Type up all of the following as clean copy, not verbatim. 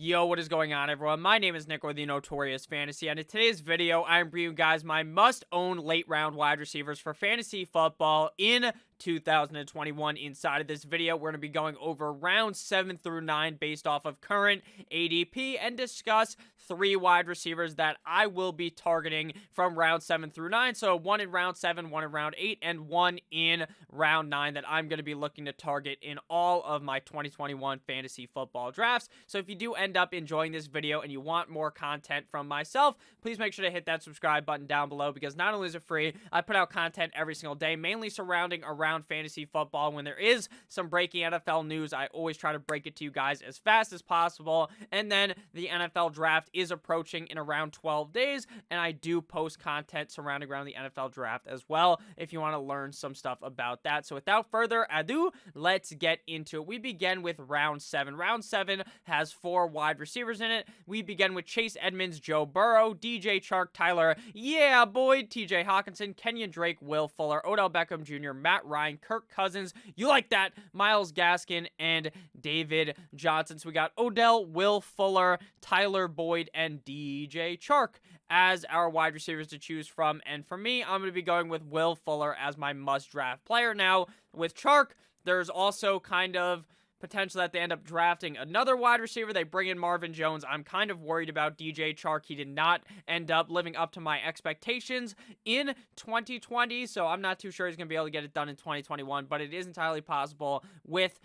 Yo, what is going on, everyone? My name is Nick, or the Notorious Fantasy, and in today's video, I'm bringing you guys my must-own late-round wide receivers for fantasy football in 2021. Inside of this video, we're going to be going over rounds 7 through 9 based off of current ADP and discuss 3 wide receivers that I will be targeting from round 7 through 9. So 1 in round 7, 1 in round 8, and 1 in round 9 that I'm going to be looking to target in all of my 2021 fantasy football drafts. So if you do end up enjoying this video and you want more content from myself, please make sure to hit that subscribe button down below, because not only is it free, I put out content every single day, mainly surrounding around fantasy football. When there is some breaking NFL news, I always try to break it to you guys as fast as possible. And then the NFL draft is approaching in around 12 days, and I do post content surrounding around the NFL draft as well if you want to learn some stuff about that. So without further ado, let's get into it. We begin with round 7. Round 7 has 4 wide receivers in it. We begin with Chase Edmonds, Joe Burrow, DJ Chark, Tyler, yeah boy, TJ Hawkinson, Kenyon Drake, Will Fuller, Odell Beckham Jr., Matt Ryan, Kirk Cousins, you like that, Myles Gaskin, and David Johnson. So we got Odell, Will Fuller, Tyler Boyd, and DJ Chark as our wide receivers to choose from. And for me, I'm going to be going with Will Fuller as my must-draft player. Now, with Chark, there's also kind of potential that they end up drafting another wide receiver. They bring in Marvin Jones. I'm kind of worried about DJ Chark. He did not end up living up to my expectations in 2020, so I'm not too sure he's going to be able to get it done in 2021, but it is entirely possible with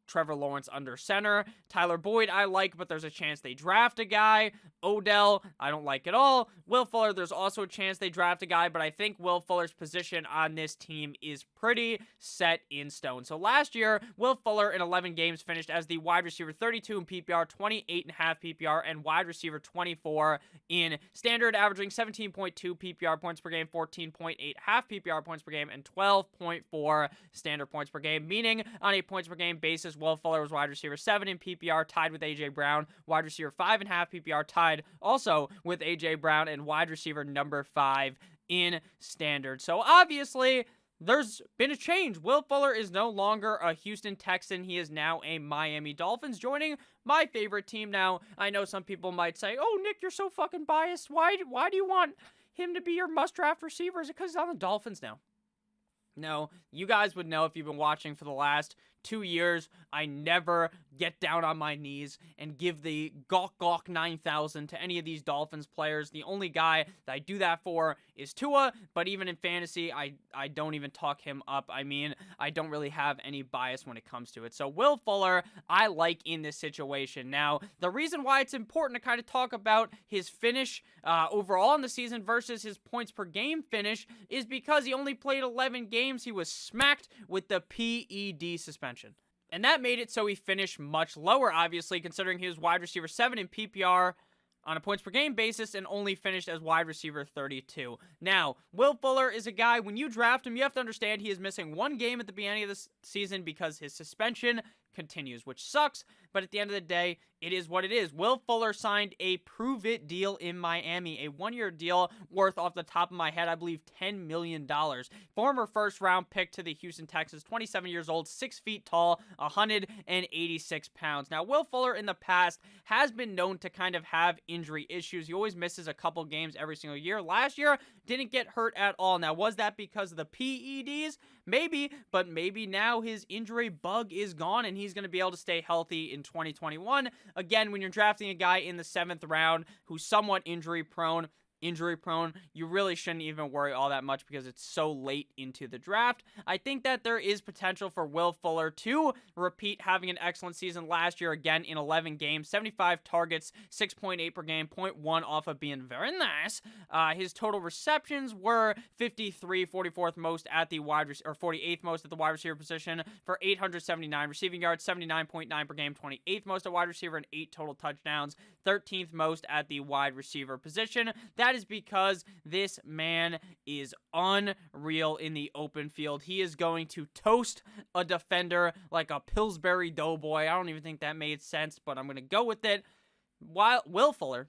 Trevor Lawrence under center. Tyler Boyd, I like, but there's a chance they draft a guy. Odell, I don't like at all. Will Fuller, there's also a chance they draft a guy, but I think Will Fuller's position on this team is pretty set in stone. So last year, Will Fuller in 11 games finished as the wide receiver 32 in PPR, 28.5 PPR, and wide receiver 24 in standard, averaging 17.2 PPR points per game, 14.8 half PPR points per game, and 12.4 standard points per game, meaning on a points per game basis, Will Fuller was wide receiver 7 in PPR, tied with A.J. Brown, wide receiver 5.5 PPR, tied also with A.J. Brown, and wide receiver number 5 in standard. So obviously, there's been a change. Will Fuller is no longer a Houston Texan. He is now a Miami Dolphins, joining my favorite team. Now, I know some people might say, oh, Nick, you're so fucking biased. Why do you want him to be your must-draft receiver? Is it because he's on the Dolphins now? No, you guys would know if you've been watching for the last 2 years. I never get down on my knees and give the gawk 9,000 to any of these Dolphins players. The only guy that I do that for is Tua, but even in fantasy, I don't even talk him up. I mean, I don't really have any bias when it comes to it. So Will Fuller, I like in this situation. Now, the reason why it's important to kind of talk about his finish overall in the season versus his points per game finish is because he only played 11 games. He was smacked with the PED suspension. And that made it so he finished much lower, obviously, considering he was wide receiver 7 in PPR on a points per game basis and only finished as wide receiver 32. Now, Will Fuller is a guy, when you draft him, you have to understand he is missing 1 game at the beginning of the season because his suspension continues, which sucks, but at the end of the day, it is what it is. Will Fuller signed a prove-it deal in Miami, a 1-year deal worth, off the top of my head, I believe $10 million. Former first-round pick to the Houston Texans, 27 years old, 6 feet tall, 186 pounds. Now, Will Fuller in the past has been known to kind of have injury issues. He always misses a couple games every single year. Last year, didn't get hurt at all. Now, was that because of the PEDs? Maybe, but maybe now his injury bug is gone and he's going to be able to stay healthy in 2021. Again, when you're drafting a guy in the 7th round who's somewhat injury prone, you really shouldn't even worry all that much because it's so late into the draft. I think that there is potential for Will Fuller to repeat having an excellent season last year, again in 11 games, 75 targets, 6.8 per game, 0.1 off of being very nice. His total receptions were 53, 44th most at the wide or 48th most at the wide receiver position for 879 receiving yards, 79.9 per game, 28th most at wide receiver, and 8 total touchdowns, 13th most at the wide receiver position. That is because this man is unreal in the open field. He is going to toast a defender like a Pillsbury Doughboy. I don't even think that made sense, but I'm going to go with it. While Will Fuller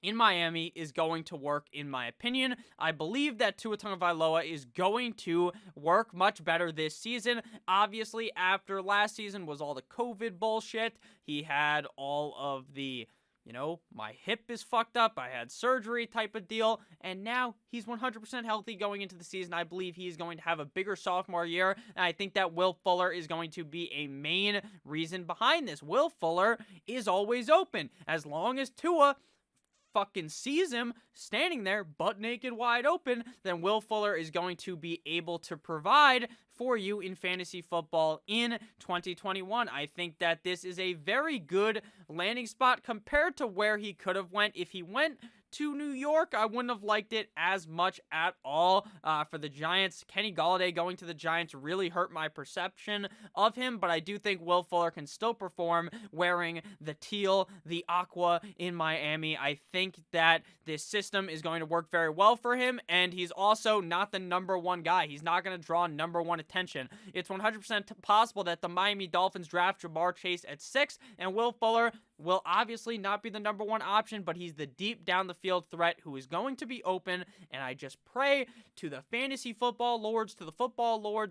in Miami is going to work, in my opinion. I believe that Tua Tagovailoa is going to work much better this season. Obviously, after last season was all the COVID bullshit. He had all of the, my hip is fucked up, I had surgery type of deal, and now he's 100% healthy going into the season. I believe he is going to have a bigger sophomore year, and I think that Will Fuller is going to be a main reason behind this. Will Fuller is always open. As long as Tua fucking sees him standing there butt naked wide open, then Will Fuller is going to be able to provide for you in fantasy football in 2021. I think that this is a very good landing spot compared to where he could have went. If he went to New York, I wouldn't have liked it as much at all. For the Giants, Kenny Golladay going to the Giants really hurt my perception of him, but I do think Will Fuller can still perform wearing the teal, the aqua in Miami. I think that this system is going to work very well for him, and he's also not the number one guy. He's not going to draw number one attention. It's 100% possible that the Miami Dolphins draft Ja'Marr Chase at 6, and Will Fuller will obviously not be the number one option, but he's the deep down the field threat who is going to be open, and I just pray to the fantasy football lords,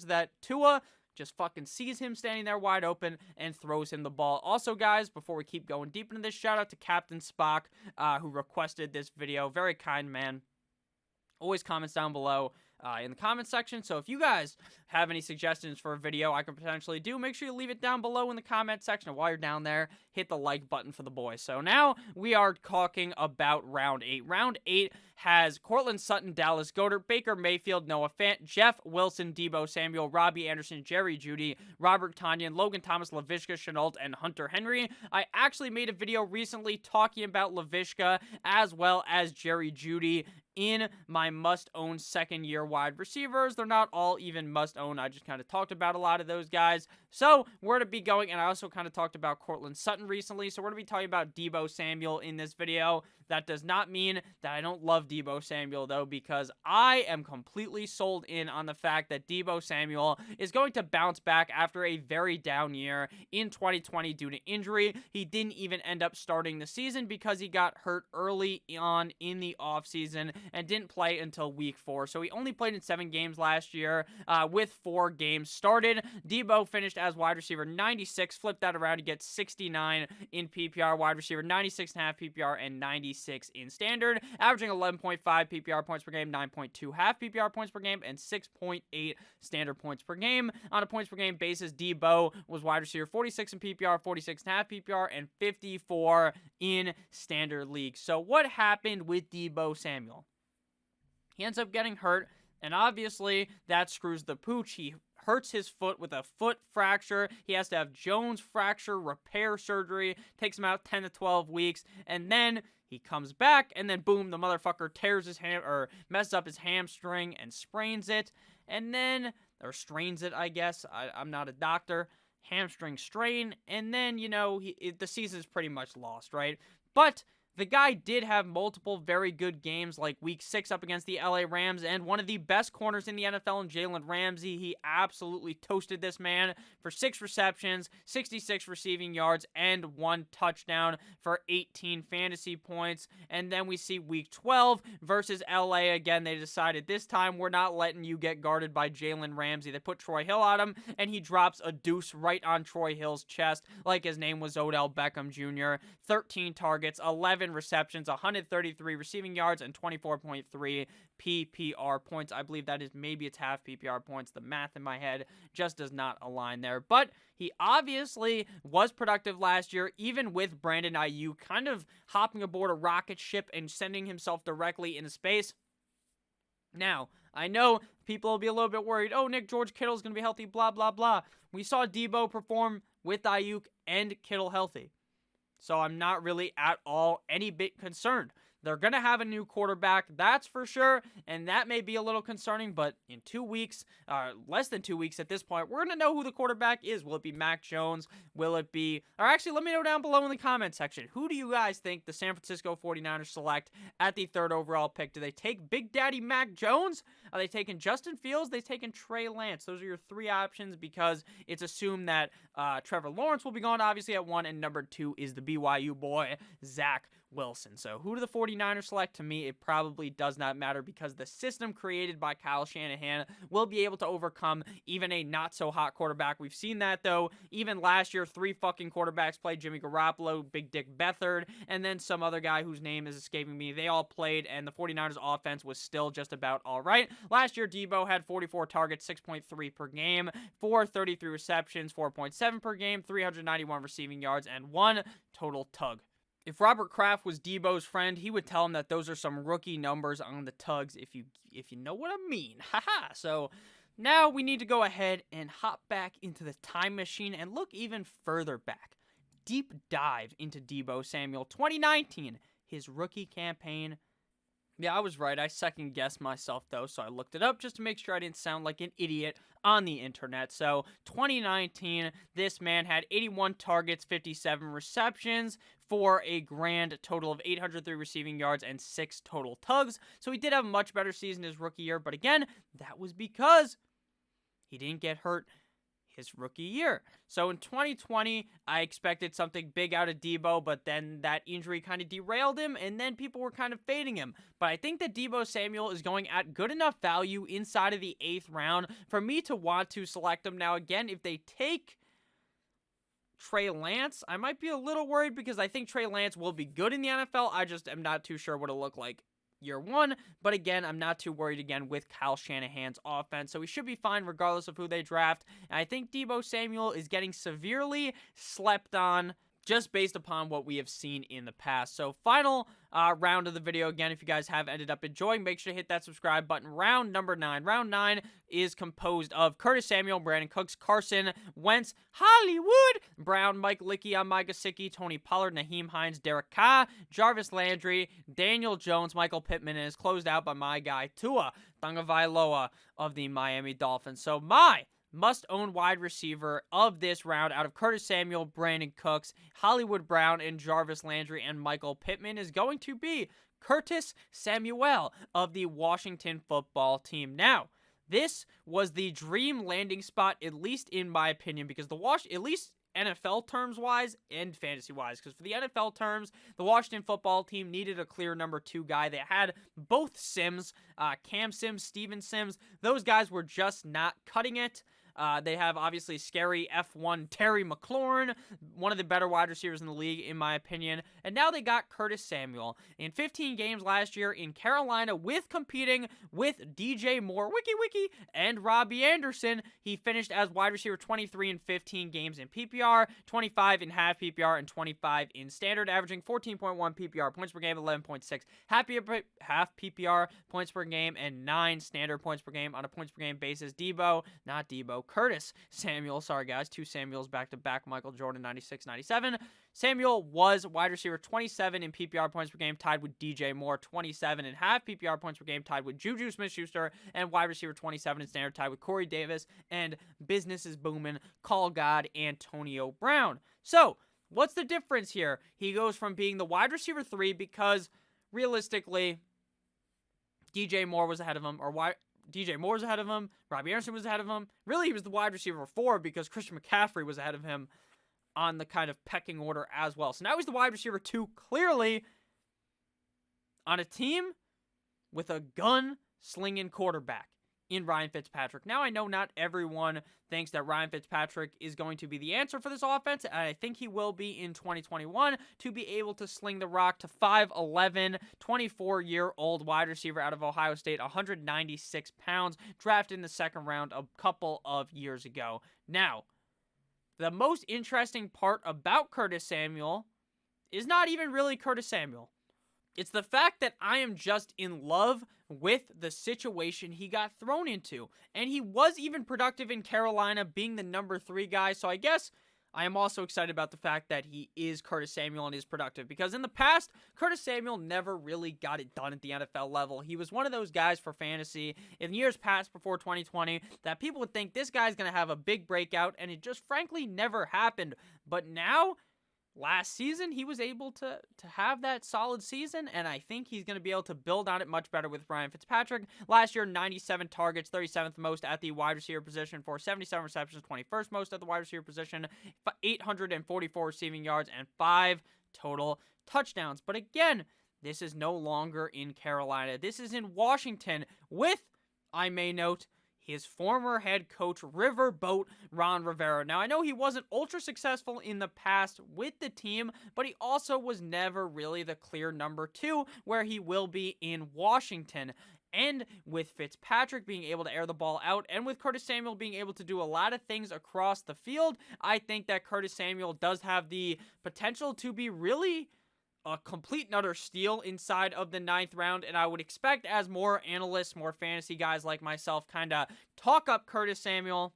that Tua just fucking sees him standing there wide open and throws him the ball. Also, guys, before we keep going deep into this, shout out to Captain Spock, who requested this video. Very kind man. Always comments down below in the comment section. So if you guys have any suggestions for a video I could potentially do, make sure you leave it down below in the comment section. And while you're down there, hit the like button for the boys. So now we are talking about round 8. Round 8 has Cortland Sutton, Dallas Goedert, Baker Mayfield, Noah Fant, Jeff Wilson, Deebo Samuel, Robbie Anderson, Jerry Jeudy, Robert Tonyan, Logan Thomas, Laviska Shenault, and Hunter Henry. I actually made a video recently talking about Laviska as well as Jerry Jeudy in my must-own second-year wide receivers. They're not all even must-own. I just kind of talked about a lot of those guys. So we're going to be going, and I also kind of talked about Cortland Sutton recently, so we're going to be talking about Deebo Samuel in this video. That does not mean that I don't love Deebo Samuel, though, because I am completely sold in on the fact that Deebo Samuel is going to bounce back after a very down year in 2020 due to injury. He didn't even end up starting the season because he got hurt early on in the offseason and didn't play until week 4. So he only played in 7 games last year with 4 games started. Deebo finished as wide receiver 96, flipped that around to get 69 in PPR, wide receiver 96.5 PPR, and 96 in standard, averaging 11.5 PPR points per game, 9.2 half PPR points per game, and 6.8 standard points per game. On a points per game basis, Deebo was wide receiver 46 in PPR, 46.5 PPR, and 54 in standard league. So what happened with Deebo Samuel? He ends up getting hurt, and obviously that screws the pooch. He hurts his foot with a foot fracture. He has to have Jones fracture repair surgery. Takes him out 10 to 12 weeks, and then he comes back, and then boom, the motherfucker tears his ham, or messes up his hamstring and sprains it, and then, or strains it, I guess. I'm not a doctor. Hamstring strain, and then, the season's pretty much lost, right? But the guy did have multiple very good games, like week 6 up against the LA Rams, and one of the best corners in the NFL in Jalen Ramsey. He absolutely toasted this man for 6 receptions, 66 receiving yards, and 1 touchdown for 18 fantasy points. And then we see week 12 versus LA again. They decided this time we're not letting you get guarded by Jalen Ramsey. They put Troy Hill on him, and he drops a deuce right on Troy Hill's chest like his name was Odell Beckham Jr. 13 targets, 11 receptions, 133 receiving yards, and 24.3 PPR points. I believe that is, maybe it's half PPR points. The math in my head just does not align there. But he obviously was productive last year, even with Brandon Ayuk kind of hopping aboard a rocket ship and sending himself directly into space. Now, I know people will be a little bit worried. Oh, Nick, George Kittle's going to be healthy, blah, blah, blah. We saw Deebo perform with Ayuk and Kittle healthy. So I'm not really at all any bit concerned. They're going to have a new quarterback, that's for sure, and that may be a little concerning, but in 2 weeks, less than 2 weeks at this point, we're going to know who the quarterback is. Will it be Mac Jones? Will it be, or actually, let me know down below in the comment section. Who do you guys think the San Francisco 49ers select at the 3rd overall pick? Do they take Big Daddy Mac Jones? Are they taking Justin Fields? Are they taking Trey Lance? Those are your 3 options, because it's assumed that Trevor Lawrence will be gone, obviously, at 1, and number 2 is the BYU boy, Zach Wilson. So who do the 49ers select, to me, it probably does not matter because the system created by Kyle Shanahan will be able to overcome even a not-so-hot quarterback. We've seen that, though. Even last year, 3 fucking quarterbacks played: Jimmy Garoppolo, Big Dick Beathard, and then some other guy whose name is escaping me. They all played, and the 49ers offense was still just about all right. Last year, Deebo had 44 targets, 6.3 per game, 433 receptions, 4.7 per game, 391 receiving yards, and 1 total tug. If Robert Kraft was Deebo's friend, he would tell him that those are some rookie numbers on the tugs, if you know what I mean. Haha. So now we need to go ahead and hop back into the time machine and look even further back. Deep dive into Deebo Samuel 2019, his rookie campaign. Yeah, I was right. I second-guessed myself, though, so I looked it up just to make sure I didn't sound like an idiot on the internet. So, 2019, this man had 81 targets, 57 receptions, for a grand total of 803 receiving yards and 6 total tugs. So, he did have a much better season his rookie year, but again, that was because he didn't get hurt his rookie year. So in 2020, I expected something big out of Deebo, but then that injury kind of derailed him, and then people were kind of fading him. But I think that Deebo Samuel is going at good enough value inside of the 8th round for me to want to select him. Now, again, if they take Trey Lance, I might be a little worried because I think Trey Lance will be good in the NFL. I just am not too sure what it'll look like year 1, but again, I'm not too worried again with Kyle Shanahan's offense, so we should be fine regardless of who they draft. And I think Deebo Samuel is getting severely slept on just based upon what we have seen in the past. So final round of the video. Again, if you guys have ended up enjoying, make sure to hit that subscribe button. Round number 9. Round 9 is composed of Curtis Samuel, Brandon Cooks, Carson Wentz, Hollywood Brown, Mike Licky, Mike Gesicki, Tony Pollard, Naheem Hines, Derek Carr, Jarvis Landry, Daniel Jones, Michael Pittman, and is closed out by my guy Tua Tagovailoa of the Miami Dolphins. So my must-own wide receiver of this round out of Curtis Samuel, Brandon Cooks, Hollywood Brown, and Jarvis Landry, and Michael Pittman is going to be Curtis Samuel of the Washington football team. Now, this was the dream landing spot, at least in my opinion, because at least NFL terms-wise and fantasy-wise, because for the NFL terms, the Washington football team needed a clear number 2 guy. They had both Sims, Cam Sims, Steven Sims. Those guys were just not cutting it. They have, obviously, scary F1 Terry McLaurin, one of the better wide receivers in the league, in my opinion. And now they got Curtis Samuel. In 15 games last year in Carolina, competing with DJ Moore, wiki, and Robbie Anderson, he finished as wide receiver 23 in 15 games in PPR, 25 in half PPR, and 25 in standard, averaging 14.1 PPR points per game, 11.6 half PPR points per game, and 9 standard points per game on a points per game basis. Curtis Samuel, sorry guys, 2 Samuels back-to-back, Michael Jordan, 96-97. Samuel was wide receiver 27 in PPR points per game, tied with DJ Moore, 27 in half PPR points per game, tied with Juju Smith-Schuster, and wide receiver 27 in standard, tied with Corey Davis, and business is booming, call god, Antonio Brown. So, what's the difference here? He goes from being the wide receiver 3 because, realistically, DJ Moore was ahead of him, DJ Moore was ahead of him, Robbie Anderson was ahead of him. Really, he was the wide receiver 4 because Christian McCaffrey was ahead of him on the kind of pecking order as well. So now he's the wide receiver 2, clearly on a team with a gun-slinging quarterback in Ryan Fitzpatrick. Now, I know not everyone thinks that Ryan Fitzpatrick is going to be the answer for this offense, and I think he will be in 2021 to be able to sling the rock to 5'11", 24-year-old wide receiver out of Ohio State, 196 pounds, drafted in the 2nd round a couple of years ago. Now, the most interesting part about Curtis Samuel is not even really Curtis Samuel. It's the fact that I am just in love with the situation he got thrown into. And he was even productive in Carolina, being the number 3 guy. So I guess I am also excited about the fact that he is Curtis Samuel and is productive. Because in the past, Curtis Samuel never really got it done at the NFL level. He was one of those guys for fantasy in years past before 2020 that people would think this guy's going to have a big breakout. And it just frankly never happened. But now, last season, he was able to have that solid season, and I think he's going to be able to build on it much better with Ryan Fitzpatrick. Last year, 97 targets, 37th most at the wide receiver position for 77 receptions, 21st most at the wide receiver position, 844 receiving yards, and 5 total touchdowns. But again, This is no longer in Carolina. This is in Washington with, I may note, his former head coach, Riverboat Ron Rivera. Now, I know he wasn't ultra successful in the past with the team, but he also was never really the clear number 2 where he will be in Washington. And with Fitzpatrick being able to air the ball out, and with Curtis Samuel being able to do a lot of things across the field, I think that Curtis Samuel does have the potential to be really a complete and utter steal inside of the 9th round, and I would expect as more analysts, more fantasy guys like myself kind of talk up Curtis Samuel,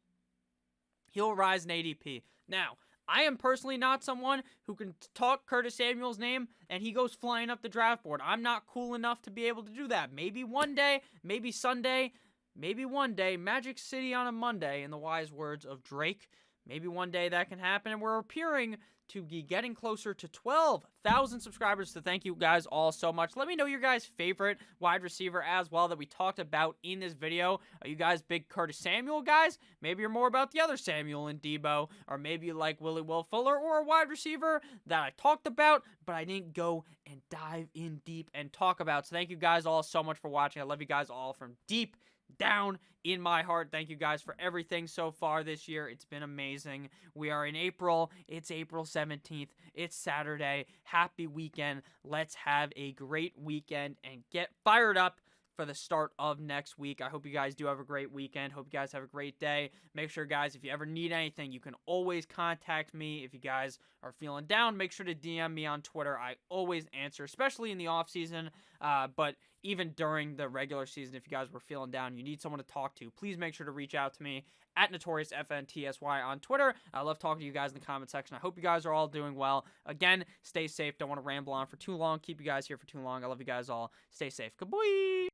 he'll rise in ADP. Now, I am personally not someone who can talk Curtis Samuel's name and he goes flying up the draft board. I'm not cool enough to be able to do that. Maybe one day, maybe Sunday, maybe one day, Magic City on a Monday, in the wise words of Drake. Maybe one day that can happen, and we're appearing to be getting closer to 12,000 subscribers, so thank you guys all so much. Let me know your guys' favorite wide receiver as well that we talked about in this video. Are you guys big Curtis Samuel guys? Maybe you're more about the other Samuel and Deebo, or maybe you like Willie Will Fuller, or a wide receiver that I talked about, but I didn't go and dive in deep and talk about. So thank you guys all so much for watching. I love you guys all from deep down in my heart. Thank you guys for everything so far this year. It's been amazing. We are in April. It's April 17th. It's Saturday. Happy weekend. Let's have a great weekend and get fired up for the start of next week. I hope you guys do have a great weekend. Hope you guys have a great day. Make sure, guys, if you ever need anything, you can always contact me. If you guys are feeling down, make sure to DM me on Twitter. I always answer, especially in the off season, but even during the regular season. If you guys were feeling down, you need someone to talk to, please make sure to reach out to me at NotoriousFNTSY on Twitter. I love talking to you guys in the comment section. I hope you guys are all doing well. Again, stay safe. Don't want to ramble on for too long. Keep you guys here for too long. I love you guys all. Stay safe. Goodbye.